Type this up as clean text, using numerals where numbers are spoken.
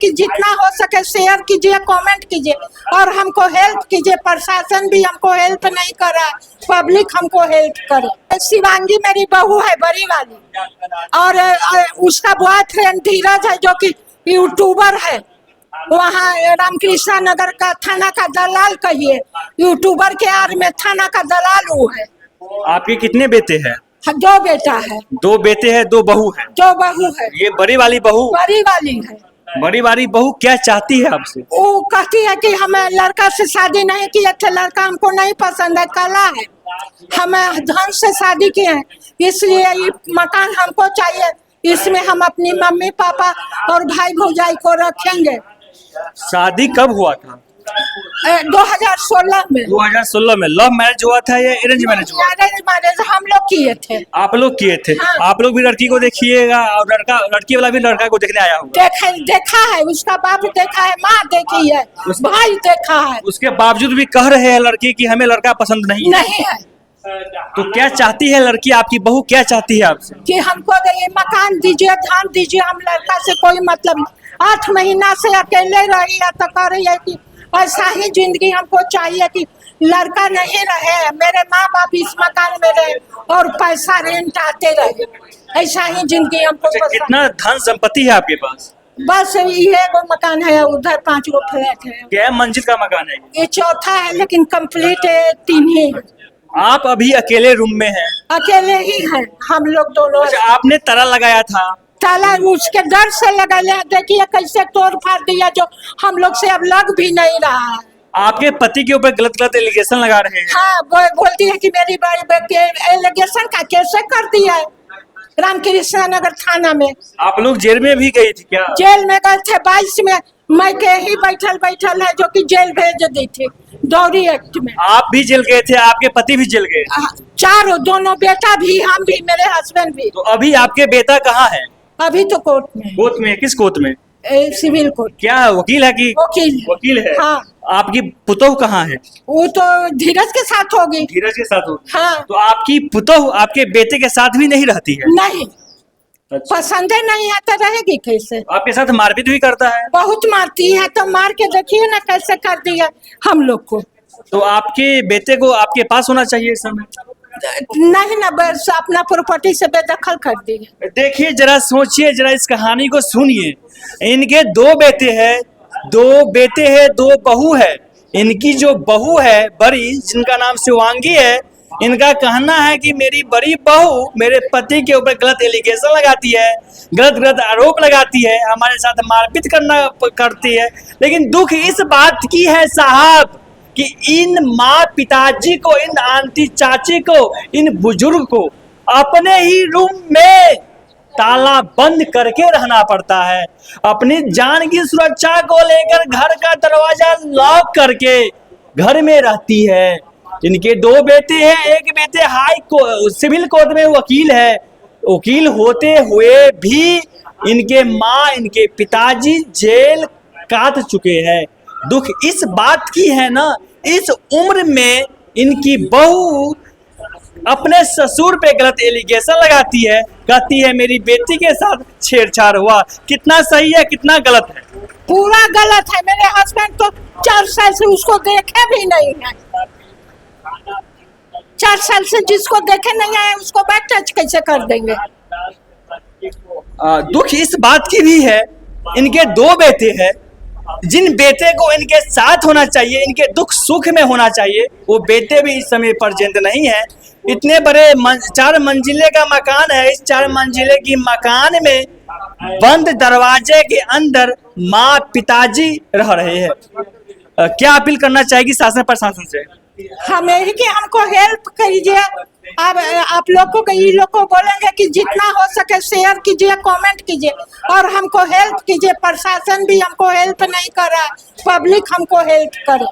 कि जितना हो सके शेयर कीजिए, कमेंट कीजिए और हमको हेल्प कीजिए। प्रशासन भी हमको हेल्प नहीं कर रहा है, पब्लिक हमको हेल्प करे। शिवांगी मेरी बहू है, बड़ी वाली, और उसका बॉयफ्रेंड धीरज है जो कि यूट्यूबर है, वहाँ रामकृष्ण नगर का थाना का दलाल कहिए, यूट्यूबर के आड़ में थाना का दलाल वो है। आपके कितने बेटे हैं? दो बेटा है। दो बेटे हैं, दो बहू है। दो बहू है। ये बड़ी वाली बहू, बड़ी वाली है। बड़ी वाली बहू क्या चाहती है आपसे? वो कहती है कि हमें लड़का से शादी नहीं किए थे, लड़का हमको नहीं पसंद है, काला है, हमें धन से शादी किए हैं, इसलिए ये मकान हमको चाहिए, इसमें हम अपनी मम्मी पापा और भाई भौजाई को रखेंगे। शादी कब हुआ था? 2016 में। 2016 में लव मैरिज हुआ था या अरेंज मैरिज हुआ? अरेंज मैरिज हम लोग किए थे। आप लोग किए थे? हाँ। आप लोग भी लड़की को देखिएगा और लड़की वाला भी लड़का को देखने आया होगा। देखा है, उसका बाप देखा है, माँ देखी है, भाई देखा है। उसके बावजूद भी कह रहे हैं लड़की कि हमें लड़का पसंद नहीं है। तो क्या चाहती है लड़की, आपकी बहू क्या चाहती है आपसे? कि हमको ये मकान दीजिए, धान दीजिए, हम लड़का से कोई मतलब नहीं। 8 महीना से अकेले रही है तो कह रही है कि ऐसा ही जिंदगी हमको चाहिए कि लड़का नहीं रहे, मेरे माँ बाप इस मकान में रहे और पैसा रेंट आते रहे, ऐसा ही जिंदगी हमको पसंद। कितना धन संपत्ति है आपके पास? बस ये वो मकान है, उधर 5 गो फ्लैट है। क्या मंजिल का मकान है? ये चौथा है, लेकिन कंप्लीट 3 ही है। आप अभी अकेले रूम में हैं? अकेले ही हैं हम लोग दोनों। अच्छा, आपने ताला लगाया था? ताला उसके डर से लगा लिया, देखिए कैसे तोड़ फाड़ दिया, जो हम लोग से अब लग भी नहीं रहा है। आपके पति के ऊपर गलत गलत एलिगेशन लगा रहे हैं। हाँ, बोलती है कि मेरी बड़ी बेटी एलिगेशन का कैसे कर दिया है रामकृष्ण नगर थाना में। आप लोग जेल में भी गई थी क्या? जेल में गए थे 22 में, मैं के ही बैठल है जो कि जेल भेज दी थी दौरी एक्ट में। आप भी जेल गए थे, आपके पति भी जेल गए? चारों, दोनों, बेटा भी, हम भी, मेरे हस्बैंड भी। तो अभी आपके बेटा कहाँ है? अभी तो कोर्ट में। कोर्ट में? किस कोर्ट में? Civil court. क्या वकील है कि? वकील है। हाँ। आपकी पुतोह कहाँ है? वो तो धीरज के साथ होगी। धीरज के साथ होगी। हाँ। तो आपकी पुतोह आपके बेटे के साथ भी नहीं रहती है? नहीं। अच्छा। पसंद है, नहीं आता रहेगी कैसे? आपके साथ मारपीट भी करता है? बहुत मारती है, तो मार के देखिए ना कैसे कर दिया हम लोग को। तो आपके बेटे को आपके पास होना चाहिए इस समय? नहीं ना, बस अपना प्रॉपर्टी से बेदखल कर दिए। देखिए जरा, सोचिए जरा, इस कहानी को सुनिए। इनके 2 बेटे हैं, 2 बेटे हैं, 2 बहू है। इनकी जो बहू है बड़ी, जिनका नाम शिवांगी है, इनका कहना है कि मेरी बड़ी बहू मेरे पति के ऊपर गलत एलिगेशन लगाती है, गलत आरोप लगाती है, हमारे साथ मारपीट करती है। लेकिन दुख इस बात की है साहब कि इन माँ पिताजी को, इन आंटी चाची को, इन बुजुर्ग को अपने ही रूम में ताला बंद करके रहना पड़ता है। अपनी जान की सुरक्षा को लेकर घर का दरवाजा लॉक करके घर में रहती है। इनके 2 बेटे हैं, एक बेटे सिविल कोर्ट में वकील है। वकील होते हुए भी इनके माँ, इनके पिताजी जेल काट चुके हैं। दुख इस बात की है ना, इस उम्र में इनकी बहू अपने ससुर पे गलत एलिगेशन लगाती है, कहती है मेरी बेटी के साथ छेड़छाड़ हुआ। कितना सही है, कितना गलत है? पूरा गलत है। मेरे हस्बैंड तो 4 साल से उसको देखे भी नहीं है। 4 साल से जिसको देखे नहीं आए उसको बैक टच कैसे कर देंगे? दुख इस बात की भी है, इनके 2 बेटे हैं, जिन बेटे को इनके साथ होना चाहिए, इनके दुख सुख में होना चाहिए, वो बेटे भी इस समय प्रेजेंट नहीं है। इतने बड़े 4 मंजिले का मकान है, इस 4 मंजिले की मकान में बंद दरवाजे के अंदर माँ पिताजी रह रहे हैं। क्या अपील करना चाहेगी शासन प्रशासन से? हमें ही कि हमको हेल्प कीजिए। अब आप लोग को, कई लोग को बोलेंगे कि जितना हो सके शेयर कीजिए, कमेंट कीजिए और हमको हेल्प कीजिए। प्रशासन भी हमको हेल्प नहीं कर रहा है, पब्लिक हमको हेल्प करे।